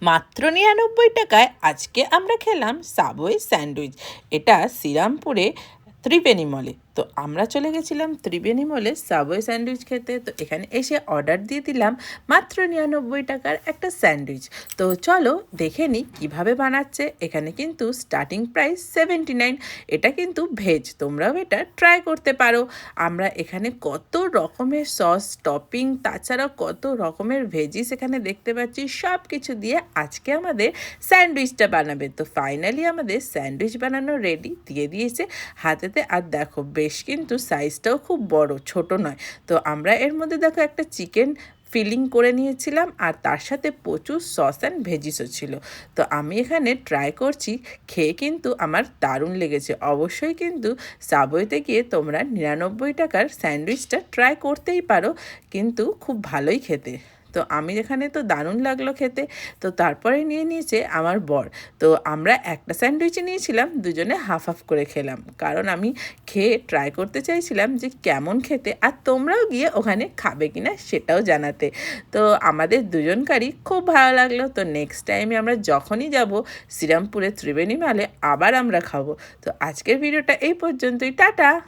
মাত্র ৯৯ টাকায় আজকে আমরা খেলাম সাবওয়ে স্যান্ডউইচ। এটা শ্রীরামপুরে ত্রিবেণী মলে। তো আমরা চলে গেছিলাম ত্রিবেণী মলে সাবওয়ে স্যান্ডউইচ খেতে। তো এখানে এসে অর্ডার দিয়ে দিলাম মাত্র ৯৯ টাকার একটা স্যান্ডউইচ। তো চলো দেখে নিই কীভাবে বানাচ্ছে। এখানে কিন্তু স্টার্টিং প্রাইস 79। এটা কিন্তু ভেজ, তোমরাও এটা ট্রাই করতে পারো। আমরা এখানে কত রকমের সস, টপিং, তাছাড়াও কত রকমের ভেজিস এখানে দেখতে পাচ্ছি। সব কিছু দিয়ে আজকে আমাদের স্যান্ডউইচটা বানাবে। তো ফাইনালি আমাদের স্যান্ডউইচ বানানো রেডি, দিয়ে দিয়েছে হাতেতে। আর দেখো বেশ কিন্তু সাইজটাও খুব বড়, ছোট নয়। তো আমরা এর মধ্যে দেখো একটা চিকেন ফিলিং করে নিয়েছিলাম, আর তার সাথে প্রচুর সস অ্যান্ড ভেজিসও ছিল। তো আমি এখানে ট্রাই করছি, খেয়ে কিন্তু আমার দারুণ লেগেছে। অবশ্যই কিন্তু সাবওয়েতে গিয়ে তোমরা ৯৯ টাকার স্যান্ডউইচটা ট্রাই করতেই পারো, কিন্তু খুব ভালোই খেতে। তো আমি এখানে তো দারুণ লাগলো খেতে। তো তারপরে নিয়ে নিয়েছে আমার বর। তো আমরা একটা স্যান্ডউইচে নিয়েছিলাম, দুজনে হাফ হাফ করে খেলাম, কারণ আমি খেয়ে ট্রাই করতে চাইছিলাম যে কেমন খেতে, আর তোমরাও গিয়ে ওখানে খাবে কিনা সেটাও জানাতে। তো আমাদের দুজনকারই খুব ভালো লাগলো। তো নেক্সট টাইমে আমরা যখনই যাব শ্রীরামপুরে ত্রিবেণী মলে আবার আমরা খাবো। তো আজকের ভিডিওটা এই পর্যন্তই, টাটা।